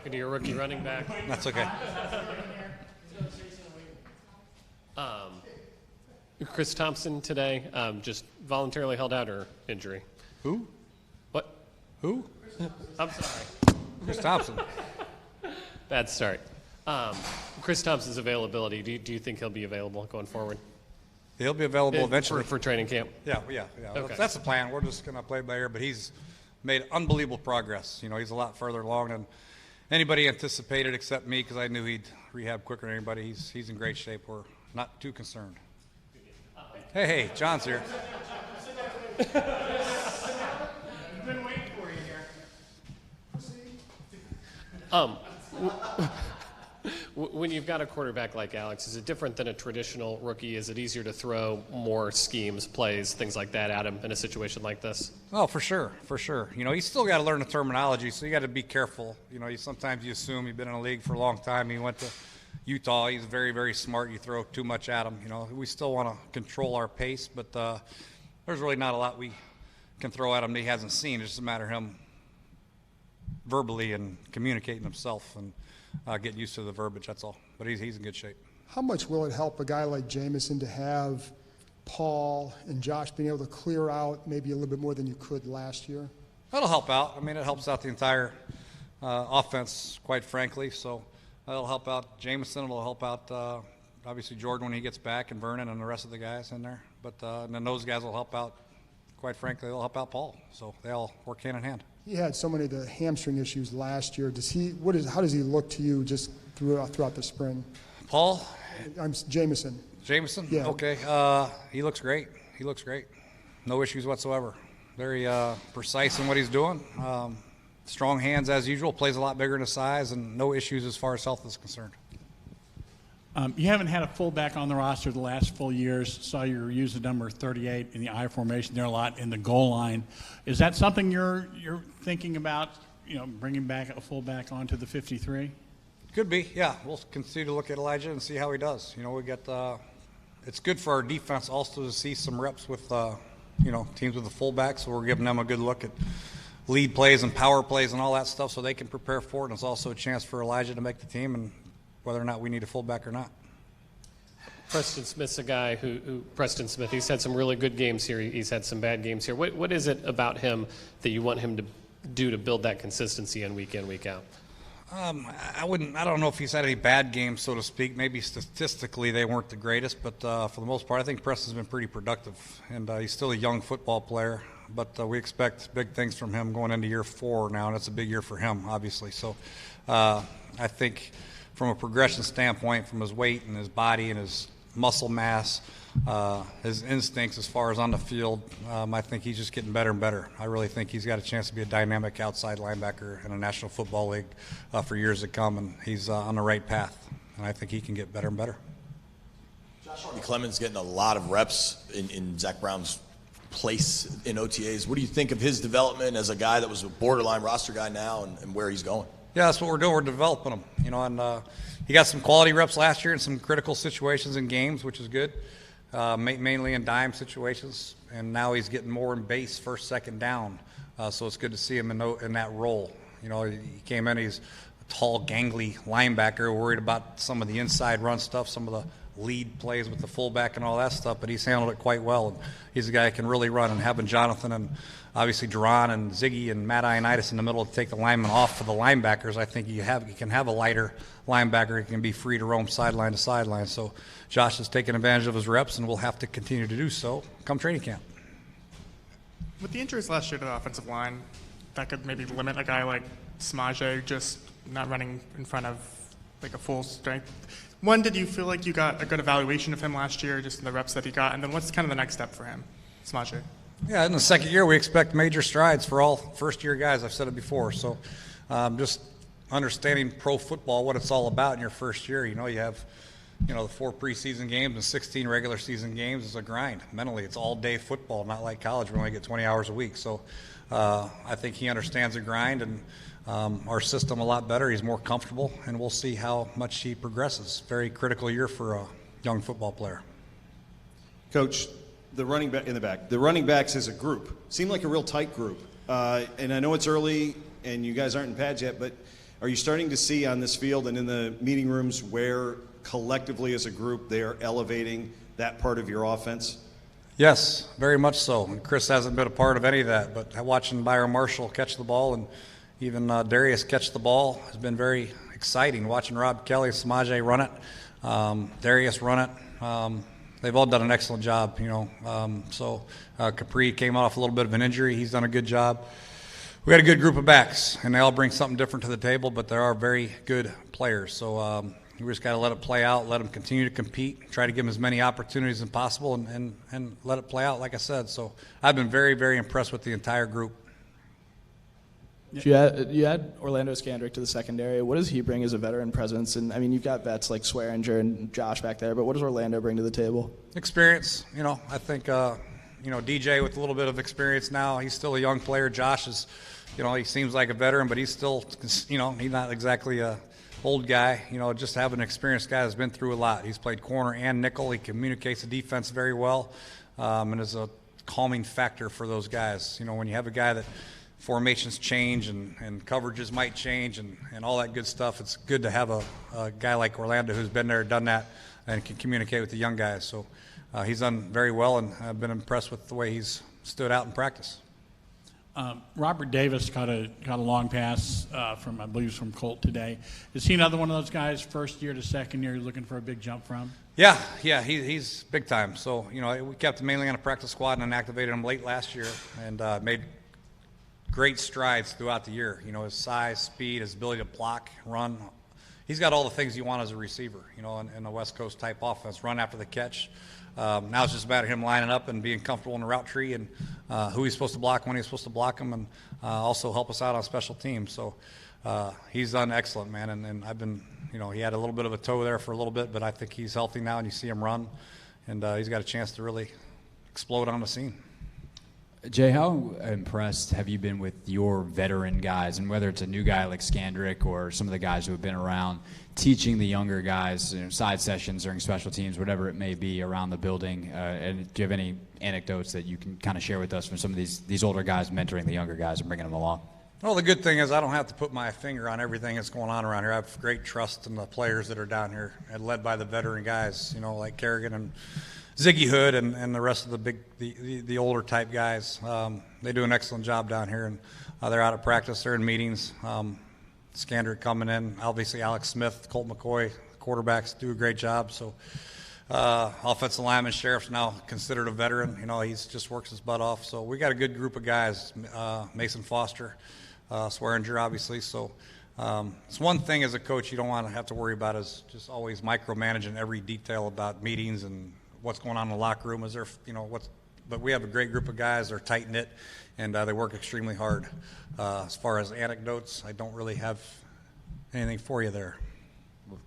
talking to your rookie running back. That's okay. Chris Thompson today just voluntarily held out or injury? Who? What? Who? I'm sorry. Chris Thompson. Bad start. Chris Thompson's availability, do you think he'll be available going forward? He'll be available eventually. For training camp? Yeah. Okay. That's the plan. We're just going to play by ear, but he's made unbelievable progress. You know, he's a lot further along than anybody anticipated except me because I knew he'd rehab quicker than anybody. He's in great shape. We're not too concerned. Hey, John's here. We've been waiting for you here. When you've got a quarterback like Alex, is it different than a traditional rookie? Is it easier to throw more schemes, plays, things like that at him in a situation like this? Oh, for sure. You know, he's still got to learn the terminology, so you got to be careful. You know, sometimes you assume you've been in the league for a long time. He went to Utah. He's very, very smart. You throw too much at him. You know, we still want to control our pace, but there's really not a lot we can throw at him that he hasn't seen. It's just a matter of him verbally and communicating himself and getting used to the verbiage, that's all. But he's in good shape. How much will it help a guy like Jamison to have Paul and Josh being able to clear out maybe a little bit more than you could last year? That'll help out. I mean, it helps out the entire offense, quite frankly. So that'll help out Jamison. It'll help out, obviously, Jordan when he gets back and Vernon and the rest of the guys in there. But and then those guys will help out, quite frankly, they'll help out Paul. So they all work hand in hand. He had so many of the hamstring issues last year. How does he look to you just throughout the spring? Paul? I'm Jamison. Jamison? Yeah. Okay. He looks great. No issues whatsoever. Very precise in what he's doing. Strong hands as usual. Plays a lot bigger in his size, and no issues as far as health is concerned. You haven't had a fullback on the roster the last full years. Saw you use the number 38 in the I formation there a lot in the goal line. Is that something you're thinking about? You know, bringing back a fullback onto the 53? Could be, yeah. We'll continue to look at Elijah and see how he does. You know, we got. It's good for our defense also to see some reps with, teams with the fullback. So we're giving them a good look at lead plays and power plays and all that stuff, so they can prepare for it. And it's also a chance for Elijah to make the team and whether or not we need a fullback or not. Preston Smith's a guy Preston Smith, he's had some really good games here. He's had some bad games here. What is it about him that you want him to do to build that consistency in, week out? I don't know if he's had any bad games, so to speak. Maybe statistically they weren't the greatest, but for the most part, I think Preston's been pretty productive. And he's still a young football player, but we expect big things from him going into year 4 now, and it's a big year for him, obviously. So I think from a progression standpoint, from his weight and his body and his muscle mass, his instincts as far as on the field, I think he's just getting better and better. I really think he's got a chance to be a dynamic outside linebacker in a National Football League for years to come, and he's on the right path, and I think he can get better and better. Josh Clemens getting a lot of reps in Zach Brown's place in OTAs. What do you think of his development as a guy that was a borderline roster guy now and where he's going? Yeah, that's what we're doing. We're developing him. You know, and he got some quality reps last year in some critical situations in games, which is good, mainly in dime situations. And now he's getting more in base, first, second down. So it's good to see him in that role. You know, he came in, he's a tall, gangly linebacker, worried about some of the inside run stuff, some of the lead plays with the fullback and all that stuff, but he's handled it quite well. And he's a guy that can really run, and having Jonathan and obviously Duran and Ziggy and Matt Ioannidis in the middle to take the linemen off for the linebackers, I think you can have a lighter linebacker. He can be free to roam sideline to sideline. So Josh has taken advantage of his reps, and will have to continue to do so come training camp. With the injuries last year to the offensive line, that could maybe limit a guy like Samaje just not running in front of like a full strength. When did you feel like you got a good evaluation of him last year, just in the reps that he got? And then what's kind of the next step for him, Samaje? Yeah, in the second year, we expect major strides for all first-year guys. I've said it before. So just understanding pro football, what it's all about in your first year. You know, you have, the 4 preseason games and 16 regular season games is a grind. Mentally, it's all-day football, not like college. We only get 20 hours a week. So I think he understands the grind and our system a lot better. He's more comfortable, and we'll see how much he progresses. Very critical year for a young football player. Coach, the running backs as a group seem like a real tight group. And I know it's early and you guys aren't in pads yet, but Are you starting to see on this field and in the meeting rooms where collectively as a group they are elevating that part of your offense? Yes, very much so. And Chris hasn't been a part of any of that, but watching Byron Marshall catch the ball and even Darius catch the ball has been very exciting. Watching Rob Kelly, Samaje run it, Darius run it. They've all done an excellent job, Capri came off a little bit of an injury. He's done a good job. We got a good group of backs, and they all bring something different to the table, but they are very good players. So we just got to let it play out, let them continue to compete, try to give them as many opportunities as possible, and let it play out, like I said. So I've been very, very impressed with the entire group. You add Orlando Scandrick to the secondary. What does he bring as a veteran presence? And, I mean, you've got vets like Swearinger and Josh back there, but what does Orlando bring to the table? Experience. I think, DJ with a little bit of experience now, he's still a young player. Josh is, he seems like a veteran, but he's still, he's not exactly a old guy. Just having an experienced guy that's been through a lot. He's played corner and nickel. He communicates the defense very well, and is a calming factor for those guys. When you have a guy that formations change and coverages might change and all that good stuff, it's good to have a guy like Orlando who's been there, done that, and can communicate with the young guys. So he's done very well, and I've been impressed with the way he's stood out in practice. Robert Davis caught a long pass from, I believe, from Colt today. Is he another one of those guys, first year to second year, looking for a big jump from? Yeah, he's big time. So, we kept him mainly on a practice squad and activated him late last year and made great strides throughout the year. His size, speed, his ability to block, run. He's got all the things you want as a receiver, in a West Coast type offense, run after the catch. Now it's just about him lining up and being comfortable in the route tree and who he's supposed to block, when he's supposed to block him, and also help us out on special teams. So he's done excellent, man. And I've been, he had a little bit of a toe there for a little bit, but I think he's healthy now, and you see him run, and he's got a chance to really explode on the scene. Jay, how impressed have you been with your veteran guys, and whether it's a new guy like Scandrick or some of the guys who have been around, teaching the younger guys, side sessions during special teams, whatever it may be, around the building? And do you have any anecdotes that you can kind of share with us from some of these older guys mentoring the younger guys and bringing them along? Well, the good thing is I don't have to put my finger on everything that's going on around here. I have great trust in the players that are down here, and led by the veteran guys, like Kerrigan and Ziggy Hood and the rest of the older type guys. They do an excellent job down here, and they're out at practice, they're in meetings. Scandrick coming in, obviously Alex Smith, Colt McCoy, quarterbacks do a great job. So offensive lineman, Sheriff's now considered a veteran. He's just works his butt off. So we got a good group of guys. Mason Foster, Swearinger, obviously. So it's one thing as a coach you don't want to have to worry about is just always micromanaging every detail about meetings and what's going on in the locker room. Is there, but we have a great group of guys. They're tight knit, and they work extremely hard. As far as anecdotes, I don't really have anything for you there.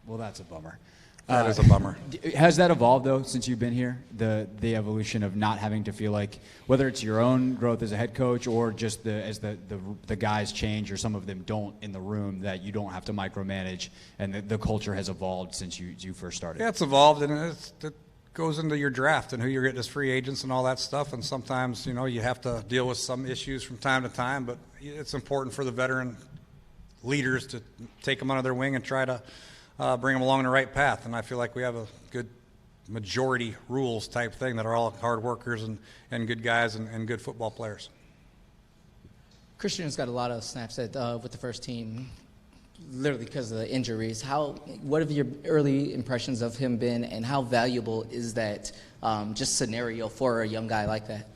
Well, that's a bummer. That is a bummer. Has that evolved, though, since you've been here? The evolution of not having to feel like, whether it's your own growth as a head coach or just as the guys change, or some of them don't in the room, that you don't have to micromanage, and the culture has evolved since you first started? Yeah, it's evolved, and it goes into your draft and who you're getting as free agents and all that stuff. And sometimes, you have to deal with some issues from time to time, but it's important for the veteran leaders to take them under their wing and try to bring them along the right path. And I feel like we have a good majority rules type thing that are all hard workers and good guys and good football players. Christian's got a lot of snaps with the first team, literally because of the injuries. What have your early impressions of him been, and how valuable is that just scenario for a young guy like that?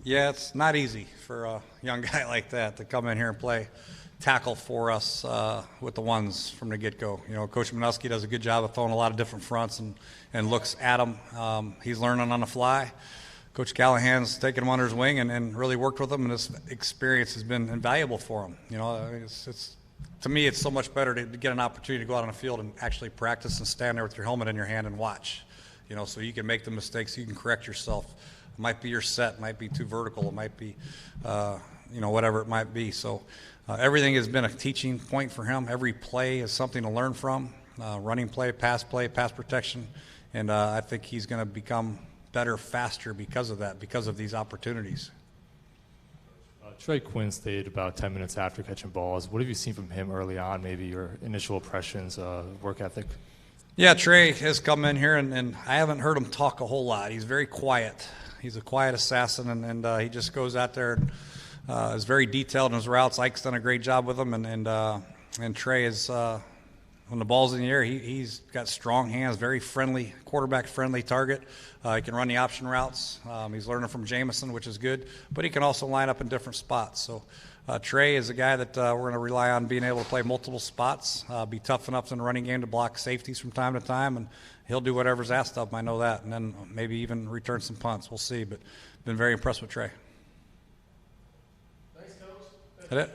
Yeah, it's not easy for a young guy like that to come in here and play tackle for us with the ones from the get-go. Coach Minuski does a good job of throwing a lot of different fronts and looks at them. He's learning on the fly. Coach Callahan's taken him under his wing and really worked with him, and this experience has been invaluable for him. To me, it's so much better to get an opportunity to go out on the field and actually practice and stand there with your helmet in your hand and watch, so you can make the mistakes, you can correct yourself. It might be your set, it might be too vertical, it might be, whatever it might be. So everything has been a teaching point for him. Every play is something to learn from, running play, pass protection, and I think he's going to become better, faster because of that, because of these opportunities. Trey Quinn stayed about 10 minutes after catching balls. What have you seen from him early on? Maybe your initial impressions, work ethic? Yeah, Trey has come in here, and I haven't heard him talk a whole lot. He's very quiet. He's a quiet assassin, and he just goes out there and is very detailed in his routes. Ike's done a great job with him, and Trey is, when the ball's in the air, he's got strong hands, very friendly, quarterback-friendly target. He can run the option routes. He's learning from Jamison, which is good, but he can also line up in different spots. So Trey is a guy that we're going to rely on being able to play multiple spots, be tough enough in the running game to block safeties from time to time, and he'll do whatever's asked of him. I know that, and then maybe even return some punts. We'll see, but been very impressed with Trey. Thanks, Coach. That it?